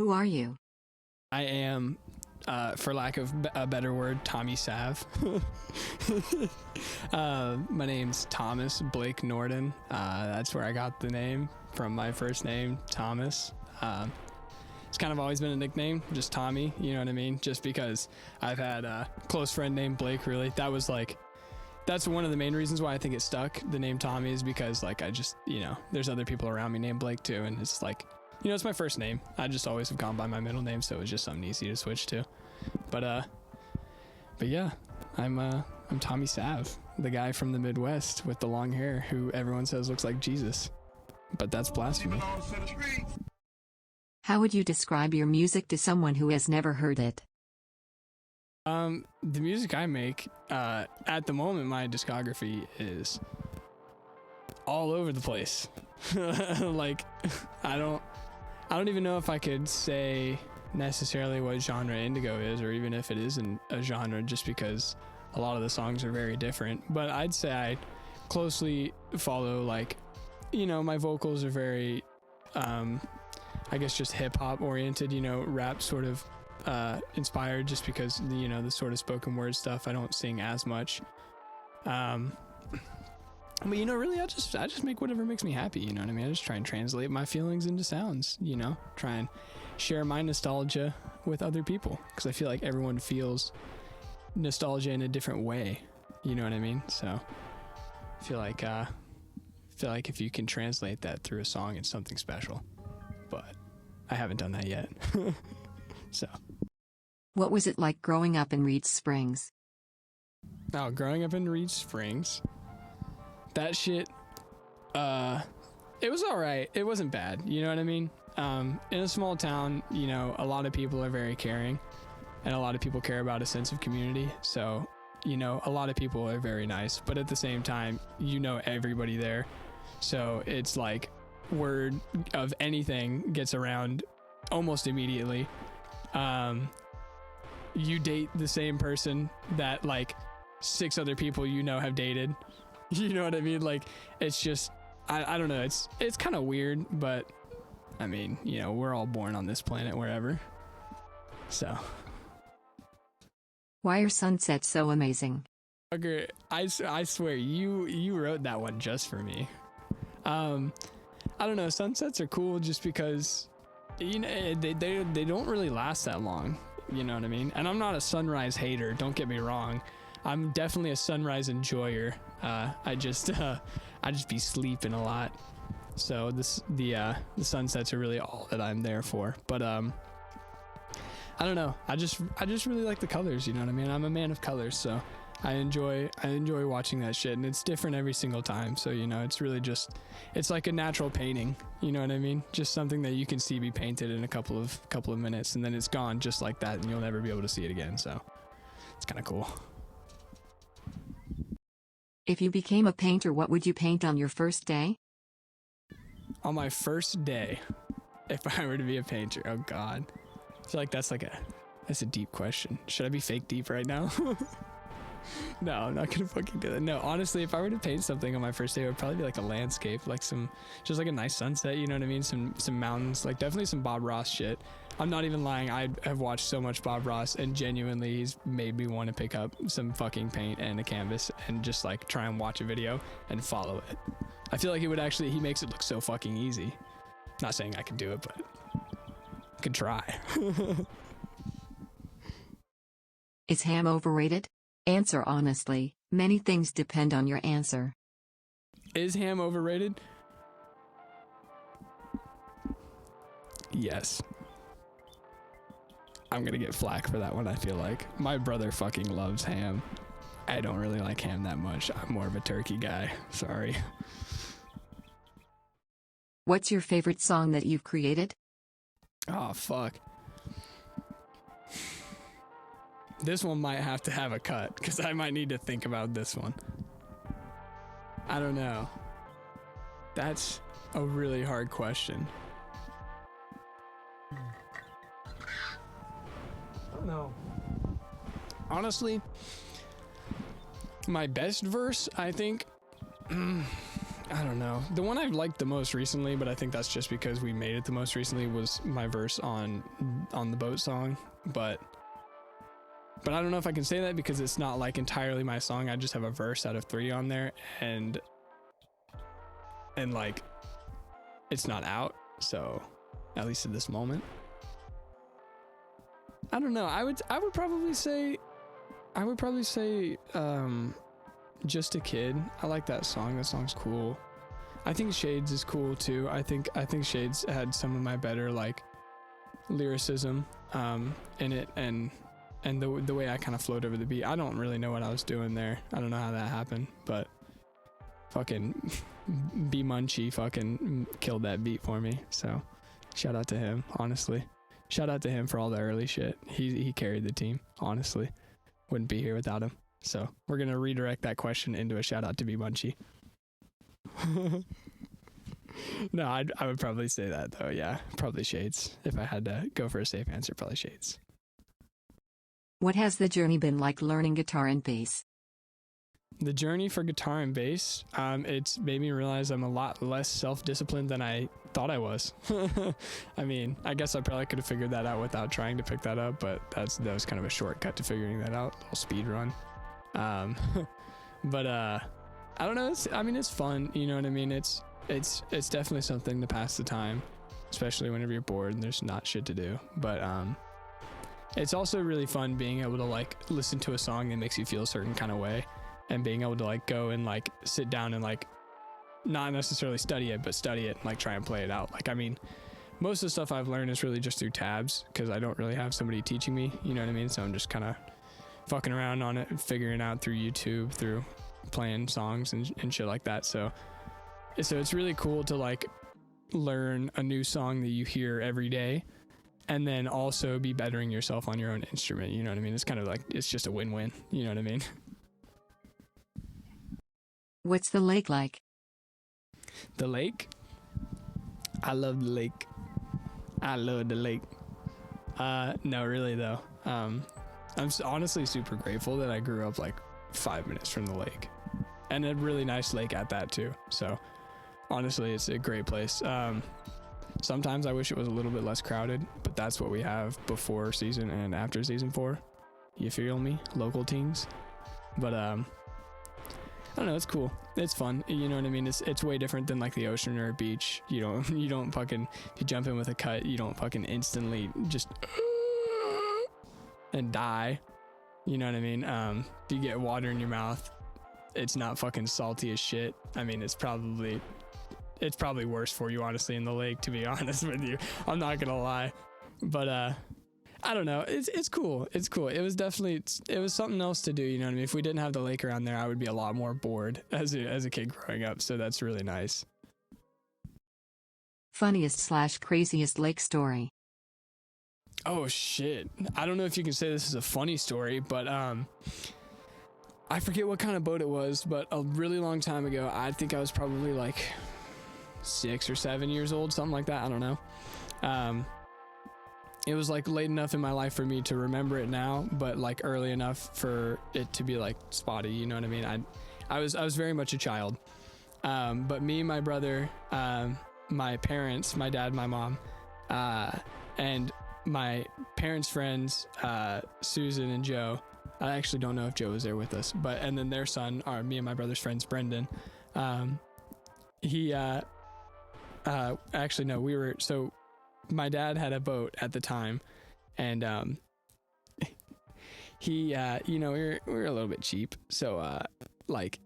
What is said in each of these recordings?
Who are you? I am, for lack of a better word, TOMMYSAV. My name's Thomas Blake Norden. That's where I got the name from, my first name, Thomas. It's kind of always been a nickname, just Tommy, you know what I mean? Just because I've had a close friend named Blake, really. That's one of the main reasons why I think it stuck, the name Tommy, is because, like, I just, there's other people around me named Blake too, and it's like, it's my first name. I just always have gone by my middle name, so it was just something easy to switch to. But yeah, I'm TOMMYSAV, the guy from the Midwest with the long hair who everyone says looks like Jesus. But that's blasphemy. How would you describe your music to someone who has never heard it? The music I make, at the moment, my discography is all over the place. Like, I don't even know if I could say necessarily what genre indigo is, or even if it isn't a genre, just because a lot of the songs are very different. But I'd say I closely follow, like, my vocals are very, I guess, just hip hop oriented, rap sort of inspired, just because the sort of spoken word stuff I don't sing as much. But really, I just make whatever makes me happy, you know what I mean? I just try and translate my feelings into sounds, try and share my nostalgia with other people, because I feel like everyone feels nostalgia in a different way, you know what I mean? So I feel like if you can translate that through a song, it's something special. But I haven't done that yet. So. What was it like growing up in Reed Springs? Oh, growing up in Reed Springs, that shit, it was all right. It wasn't bad. You know what I mean? In a small town, a lot of people are very caring, and a lot of people care about a sense of community. So, a lot of people are very nice, but at the same time, everybody there. So it's like word of anything gets around almost immediately. You date the same person that like 6 other people have dated. You know what I mean? Like, it's just, I don't know. It's kind of weird, but I mean, we're all born on this planet wherever. So. Why are sunsets so amazing? Okay, I swear, you wrote that one just for me. I don't know. Sunsets are cool just because, they don't really last that long. You know what I mean? And I'm not a sunrise hater. Don't get me wrong. I'm definitely a sunrise enjoyer. I just be sleeping a lot. So the sunsets are really all that I'm there for. But I don't know. I just really like the colors. You know what I mean? I'm a man of colors, so I enjoy watching that shit, and it's different every single time. So it's really just, it's like a natural painting. You know what I mean? Just something that you can see be painted in a couple of minutes, and then it's gone just like that, and you'll never be able to see it again. So it's kind of cool. If you became a painter, what would you paint on your first day? On my first day, if I were to be a painter, oh God, I feel like that's a deep question. Should I be fake deep right now? No, I'm not gonna fucking do that. No, honestly, if I were to paint something on my first day, it would probably be like a landscape, like just like a nice sunset, you know what I mean? Some mountains, like definitely some Bob Ross shit. I'm not even lying. I have watched so much Bob Ross, and genuinely, he's made me want to pick up some fucking paint and a canvas and just like try and watch a video and follow it. I feel like he makes it look so fucking easy. Not saying I can do it, but I could try. Is ham overrated? Answer honestly. Many things depend on your answer. Is ham overrated? Yes. I'm gonna get flack for that one, I feel like. My brother fucking loves ham. I don't really like ham that much. I'm more of a turkey guy. Sorry. What's your favorite song that you've created? Oh, fuck. This one might have to have a cut, because I might need to think about this one. I don't know. That's a really hard question. I don't know. Honestly, my best verse, I think, I don't know. The one I've liked the most recently, but I think that's just because we made it the most recently, was my verse on the boat song. But I don't know if I can say that because it's not like entirely my song. I just have a verse out of 3 on there, and like it's not out, so at least at this moment. I don't know. I would probably say Just a Kid. I like that song. That song's cool. I think Shades is cool too. I think Shades had some of my better like lyricism in it, and the way I kind of flowed over the beat. I don't really know what I was doing there. I don't know how that happened, but fucking B Munchie fucking killed that beat for me. So shout out to him, honestly. Shout out to him for all the early shit. He carried the team, honestly. Wouldn't be here without him. So we're gonna redirect that question into a shout out to B Munchie. No, I would probably say that though. Yeah, probably Shades. If I had to go for a safe answer, probably Shades. What has the journey been like learning guitar and bass? The journey for guitar and bass, it's made me realize I'm a lot less self-disciplined than I thought I was. I mean, I guess I probably could have figured that out without trying to pick that up, but that was kind of a shortcut to figuring that out. A little speed run. But I don't know. It's fun. You know what I mean? It's definitely something to pass the time, especially whenever you're bored and there's not shit to do. But it's also really fun being able to like listen to a song that makes you feel a certain kind of way, and being able to like go and like sit down and like not necessarily study it, but study it and like try and play it out. Like, I mean, most of the stuff I've learned is really just through tabs because I don't really have somebody teaching me, you know what I mean? So I'm just kind of fucking around on it and figuring out through YouTube, through playing songs and shit like that. So it's really cool to like learn a new song that you hear every day and then also be bettering yourself on your own instrument. You know what I mean? It's kind of like, it's just a win-win. You know what I mean? What's the lake like? The lake? I love the lake. I love the lake. No, really though. I'm honestly super grateful that I grew up like 5 minutes from the lake, and a really nice lake at that too. So honestly, it's a great place. Sometimes I wish it was a little bit less crowded, but that's what we have before season and after season 4. You feel me? Local teams. But I don't know, it's cool. It's fun. You know what I mean? It's way different than like the ocean or a beach. You don't fucking, if you jump in with a cut, you don't fucking instantly just and die. You know what I mean? If you get water in your mouth, it's not fucking salty as shit. I mean, it's probably worse for you, honestly, in the lake, to be honest with you. I'm not gonna lie. But I don't know. It's cool. It's cool. It was something else to do. You know what I mean? If we didn't have the lake around there, I would be a lot more bored as a kid growing up. So that's really nice. Funniest/craziest lake story. Oh shit. I don't know if you can say this is a funny story, but I forget what kind of boat it was, but a really long time ago, I think I was probably like 6 or 7 years old, something like that. I don't know. It was like late enough in my life for me to remember it now, but like early enough for it to be like spotty. You know what I mean? I was very much a child. But me, my brother, my parents, my dad, my mom, and my parents' friends, Susan and Joe. I actually don't know if Joe was there with us, and then their son are me and my brother's friends, Brendan. Actually, no, so my dad had a boat at the time, and he we were a little bit cheap, so like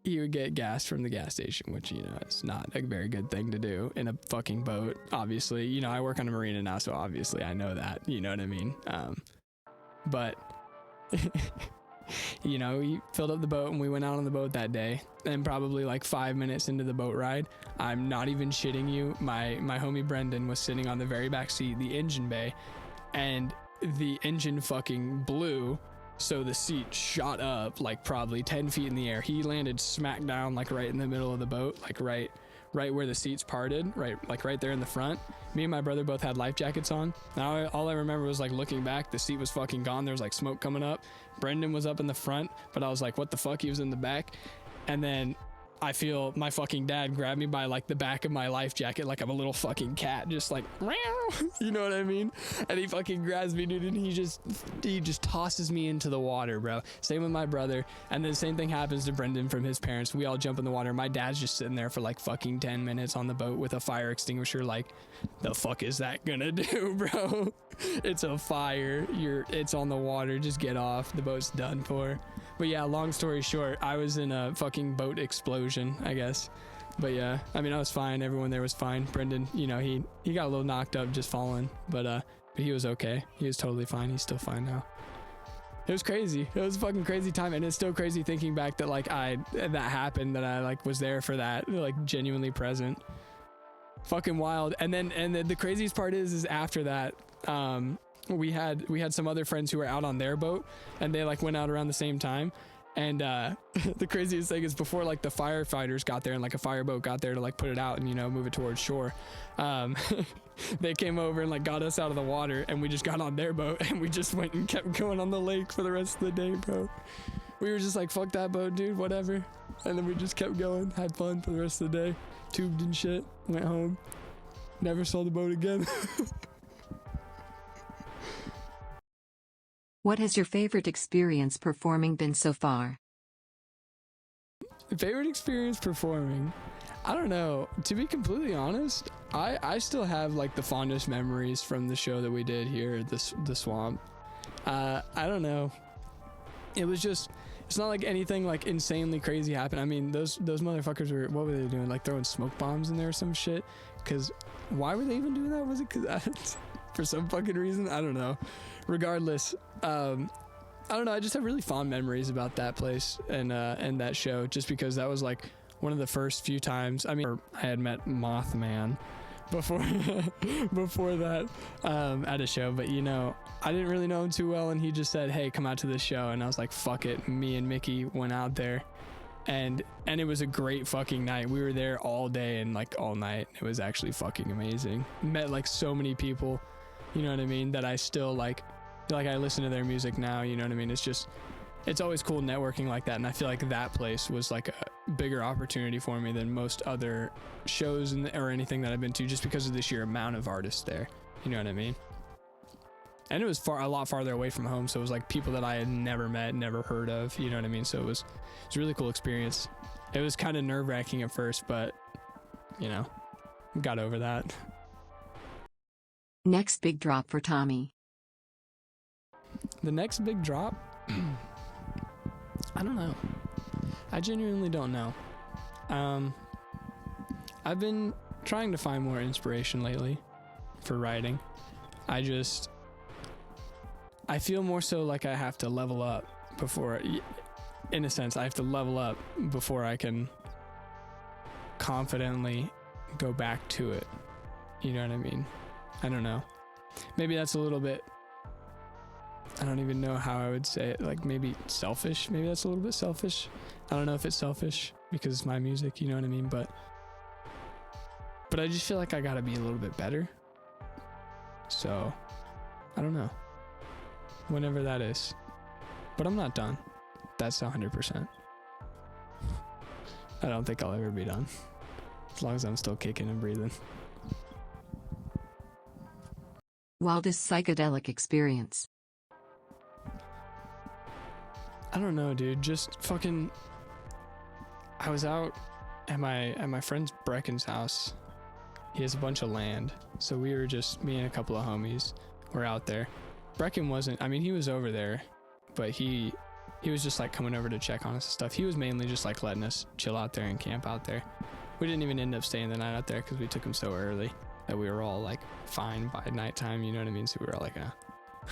he would get gas from the gas station, which is not a very good thing to do in a fucking boat. Obviously, I work on a marina now, so obviously I know that, you know what I mean? But we filled up the boat and we went out on the boat that day, and probably like 5 minutes into the boat ride, I'm not even shitting you, my homie Brendan was sitting on the very back seat, the engine bay, and the engine fucking blew, so the seat shot up like probably 10 feet in the air. He landed smack down like right in the middle of the boat, like right where the seats parted, right there in the front. Me and my brother both had life jackets on. Now all I remember was like looking back, the seat was fucking gone. There was like smoke coming up. Brendan was up in the front, but I was like, what the fuck? He was in the back. And then I feel my fucking dad grab me by like the back of my life jacket like I'm a little fucking cat, just like, you know what I mean? And he fucking grabs me, dude, and he just tosses me into the water, bro. Same with my brother. And then the same thing happens to Brendan from his parents. We all jump in the water. My dad's just sitting there for like fucking 10 minutes on the boat with a fire extinguisher. Like, the fuck is that gonna do, bro? It's a fire. It's on the water. Just get off. The boat's done for. But yeah, long story short, I was in a fucking boat explosion, I guess. But yeah, I mean, I was fine. Everyone there was fine. Brendan, you know, he got a little knocked up just falling, but he was okay. He was totally fine. He's still fine now. It was crazy. It was a fucking crazy time, and it's still crazy thinking back that like that happened, that I like was there for that, like genuinely present. Fucking wild. And the craziest part is after that, we had some other friends who were out on their boat, and they like went out around the same time. And the craziest thing is before like the firefighters got there and like a fireboat got there to like put it out and, you know, move it towards shore, they came over and like got us out of the water, and we just got on their boat and we just went and kept going on the lake for the rest of the day, bro. We were just like, fuck that boat, dude, whatever. And then we just kept going, had fun for the rest of the day, tubed and shit, went home, never saw the boat again. What has your favorite experience performing been so far? Favorite experience performing? I don't know. To be completely honest, I still have like the fondest memories from the show that we did here at the swamp. I don't know. It was just, it's not like anything like insanely crazy happened. I mean, those motherfuckers were, what were they doing? Like throwing smoke bombs in there or some shit? Because why were they even doing that? Was it because for some fucking reason? I don't know. Regardless, I don't know. I just have really fond memories about that place and that show, just because that was like one of the first few times. I mean, I had met Mothman before before that at a show, but you know, I didn't really know him too well, and he just said, hey, come out to this show, and I was like, fuck it. Me and Mickey went out there, and it was a great fucking night. We were there all day and like all night. It was actually fucking amazing. Met like so many people, you know what I mean, that I still like I listen to their music now, you know what I mean? It's just, it's always cool networking like that, and I feel like that place was like a bigger opportunity for me than most other shows or anything that I've been to, just because of the sheer amount of artists there, you know what I mean? And it was a lot farther away from home, so it was like people that I had never met, never heard of, you know what I mean? So it was a really cool experience. It was kind of nerve-wracking at first, but you know, got over that. Next big drop for Tommy. The next big drop? I don't know. I genuinely don't know. I've been trying to find more inspiration lately for writing. I feel more so like I have to level up before, in a sense, I have to level up before I can confidently go back to it. You know what I mean? I don't know. Maybe that's a little bit, I don't even know how I would say it, like maybe selfish. Maybe that's a little bit selfish. I don't know if it's selfish because it's my music, you know what I mean? But I just feel like I gotta be a little bit better. So, I don't know. Whenever that is. But I'm not done. That's 100%. I don't think I'll ever be done. As long as I'm still kicking and breathing. Wildest psychedelic experience. I don't know, dude. Just fucking, I was out at my friend's Brecken's house. He has a bunch of land, so we were just, me and a couple of homies were out there. Brecken wasn't, I mean, he was over there, but he was just like coming over to check on us and stuff. He was mainly just like letting us chill out there and camp out there. We didn't even end up staying the night out there because we took him so early that we were all like fine by nighttime, you know what I mean? So we were all like,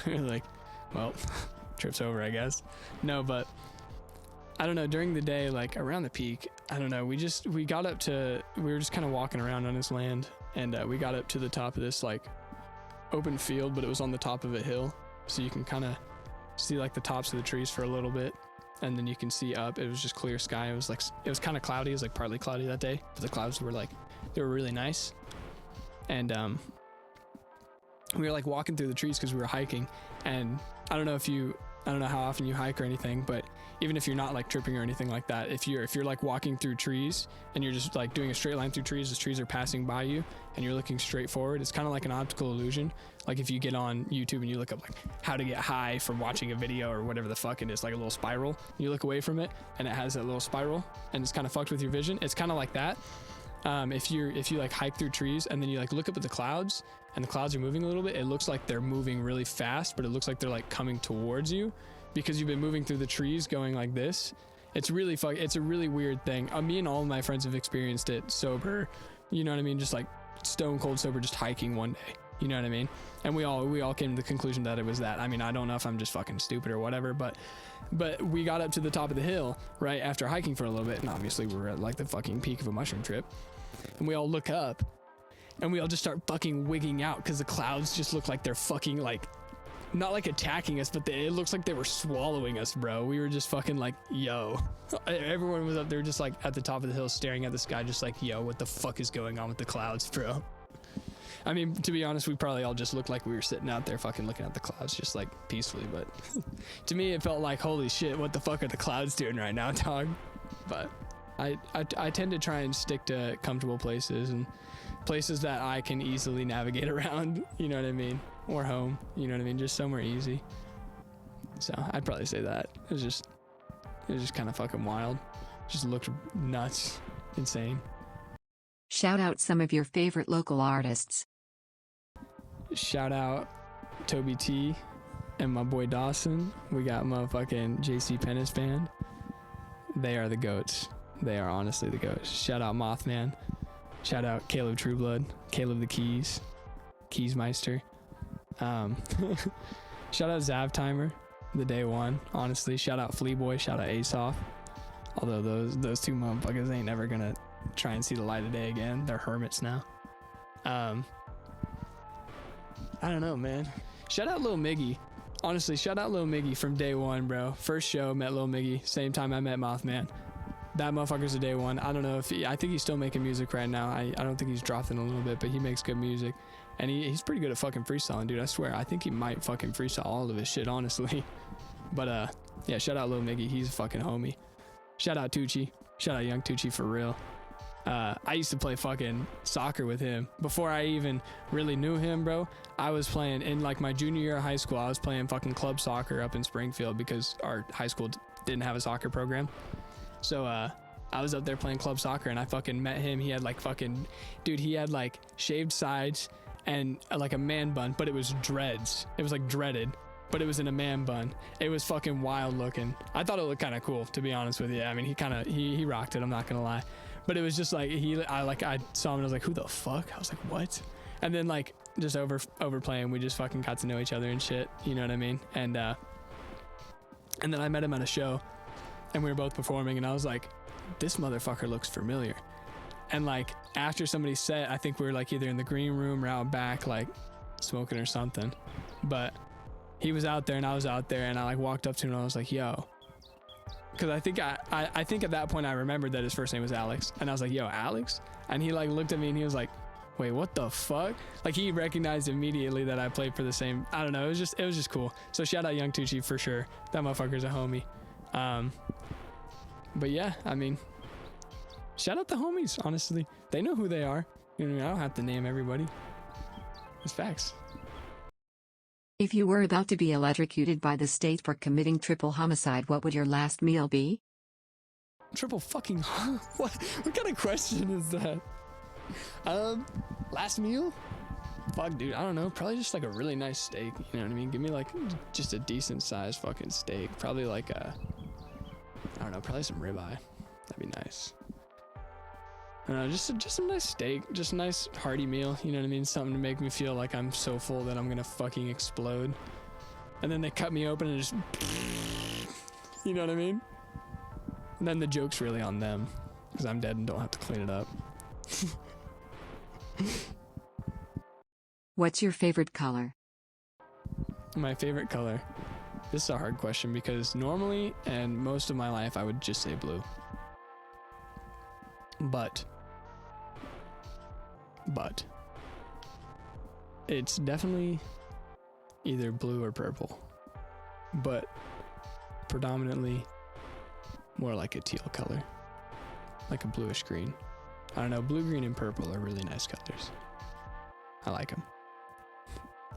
we were like, well, trip's over, I guess. No, but I don't know, during the day, like around the peak, I don't know, we got up to, we were just kind of walking around on his land, and we got up to the top of this like open field, but it was on the top of a hill, so you can kind of see like the tops of the trees for a little bit, and then you can see up. It was just clear sky. It was like, it was kind of cloudy. It was like partly cloudy that day, but the clouds were like, they were really nice. And we were like walking through the trees because we were hiking, and I don't know how often you hike or anything, but even if you're not like tripping or anything like that, if you're like walking through trees and you're just like doing a straight line through trees, the trees are passing by you and you're looking straight forward, it's kind of like an optical illusion. Like if you get on YouTube and you look up like how to get high from watching a video or whatever the fuck it is, like a little spiral, you look away from it and it has that little spiral and it's kind of fucked with your vision. It's kind of like that. If you like hike through trees and then you like look up at the clouds and the clouds are moving a little bit, it looks like they're moving really fast, but it looks like they're like coming towards you because you've been moving through the trees going like this. It's really it's a really weird thing. Me and all of my friends have experienced it sober, you know what I mean? Just like stone cold sober, just hiking one day, you know what I mean? And we all came to the conclusion that it was that. I mean, I don't know if I'm just fucking stupid or whatever, but we got up to the top of the hill right after hiking for a little bit, and obviously we were at like the fucking peak of a mushroom trip, and we all look up and we all just start fucking wigging out because the clouds just look like they're fucking like not like attacking us, but it looks like they were swallowing us, bro. We were just fucking like, yo. Everyone was up there just like at the top of the hill staring at the sky just like, yo, what the fuck is going on with the clouds, bro? I mean, to be honest, we probably all just looked like we were sitting out there fucking looking at the clouds just like peacefully, but to me it felt like, holy shit, what the fuck are the clouds doing right now, dog? But I tend to try and stick to comfortable places and places that I can easily navigate around, you know what I mean? Or home, you know what I mean? Just somewhere easy. So I'd probably say that. It was just kind of fucking wild. Just looked nuts, insane. Shout out some of your favorite local artists. Shout out Toby T and my boy Dawson. We got motherfucking JC Pennis Band. They are the goats. They are honestly the goats. Shout out Mothman. Shout out Caleb Trueblood, Caleb the Keysmeister. Shout out Zav Timer, the day one. Honestly, shout out Flea Boy. Shout out Asoff. Although those two motherfuckers ain't never gonna try and see the light of day again. They're hermits now. I don't know, man. Shout out Lil Miggy. Honestly, shout out Lil Miggy from day one, bro. First show, met Lil Miggy. Same time I met Mothman. That motherfucker's a day one. I don't know if I think he's still making music right now. I don't think he's dropped in a little bit, but he makes good music. And he's pretty good at fucking freestyling, dude. I swear. I think he might fucking freestyle all of his shit, honestly. But yeah, shout out Lil Miggy. He's a fucking homie. Shout out Tucci. Shout out Young Tucci for real. I used to play fucking soccer with him before I even really knew him, bro. I was playing in like my junior year of high school. I was playing fucking club soccer up in Springfield because our high school didn't have a soccer program. So I was up there playing club soccer and I fucking met him. He had like fucking, dude, he had like shaved sides and like a man bun, but it was dreads. It was like dreaded, but it was in a man bun. It was fucking wild looking. I thought it looked kind of cool, to be honest with you. I mean, he rocked it, I'm not gonna lie. But it was just like, I saw him and I was like, who the fuck? I was like, what? And then like just over playing, we just fucking got to know each other and shit, you know what I mean? And then I met him at a show and we were both performing and I was like, this motherfucker looks familiar. And like after somebody's set, I think we were like either in the green room or out back like smoking or something, but he was out there and I was out there and I like walked up to him and I was like, yo, because I think at that point I remembered that his first name was Alex and I was like, yo, Alex? And he like looked at me and he was like, wait, what the fuck? Like he recognized immediately that I played for the same, I don't know, it was just cool. So shout out Young Tucci for sure. That motherfucker's a homie. But yeah, I mean, shout out the homies, honestly. They know who they are. You know, I don't have to name everybody. It's facts. If you were about to be electrocuted by the state for committing triple homicide, what would your last meal be? Triple fucking what kind of question is that? Last meal? Fuck, dude, I don't know. Probably just like a really nice steak. You know what I mean? Give me like just a decent sized fucking steak. Probably like I don't know, probably some ribeye. That'd be nice. I don't know, just a nice steak, just a nice hearty meal. You know what I mean? Something to make me feel like I'm so full that I'm gonna fucking explode. And then they cut me open and just, you know what I mean? And then the joke's really on them because I'm dead and don't have to clean it up. What's your favorite color? My favorite color. This is a hard question because normally and most of my life I would just say blue. But it's definitely either blue or purple. But predominantly more like a teal color, like a bluish green. I don't know, blue, green, and purple are really nice colors. I like them.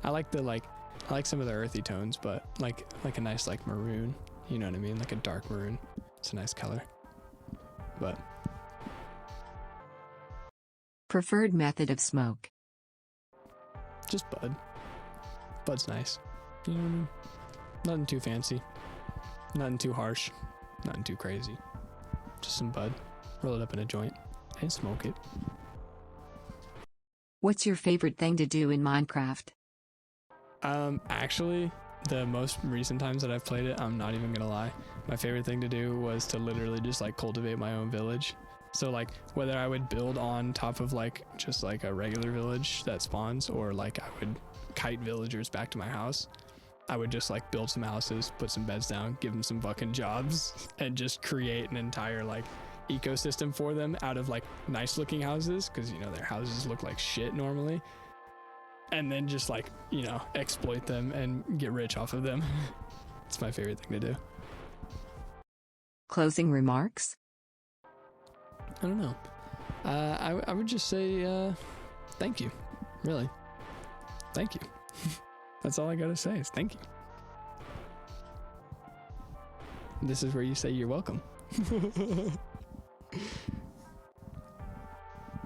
I like some of the earthy tones, but like a nice like maroon, you know what I mean? Like a dark maroon. It's a nice color. But Preferred method of smoke. just bud. Bud's nice. You know what I mean? Nothing too fancy. Nothing too harsh. Nothing too crazy. Just some bud. Roll it up in a joint and smoke it. What's your favorite thing to do in Minecraft? Actually, the most recent times that I've played it, I'm not even gonna lie, my favorite thing to do was to literally just like cultivate my own village. So like whether I would build on top of like just like a regular village that spawns, or like I would kite villagers back to my house, I would just like build some houses, put some beds down, give them some fucking jobs, and just create an entire like ecosystem for them out of like nice looking houses, because you know their houses look like shit normally, and then just like, you know, exploit them and get rich off of them. It's my favorite thing to do. Closing remarks? I don't know. I would just say thank you. Really. Thank you. That's all I gotta say is thank you. This is where you say you're welcome.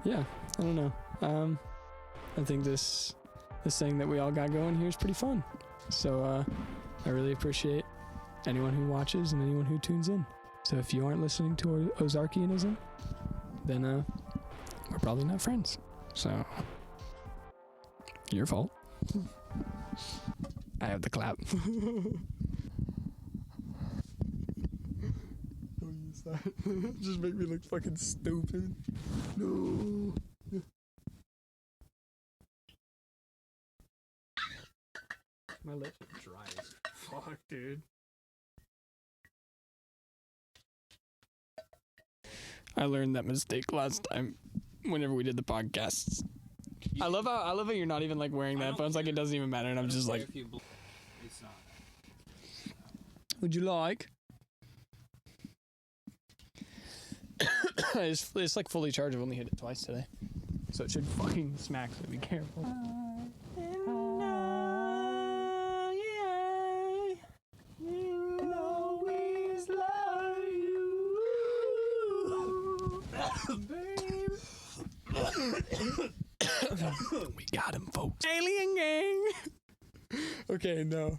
Yeah, I don't know. I think this thing that we all got going here is pretty fun. So I really appreciate anyone who watches and anyone who tunes in. So if you aren't listening to Ozarkianism, then we're probably not friends. So your fault. I have the clap. Just make me look fucking stupid. No. My lips are dry as fuck, dude. I learned that mistake last time whenever we did the podcasts. I love how you're not even like wearing the headphones, like it doesn't even matter, and I'm just like, It's not. would you like? It's like fully charged. I've only hit it twice today, so it should fucking smack. So be careful. We got him, folks. Alien gang. Okay, no.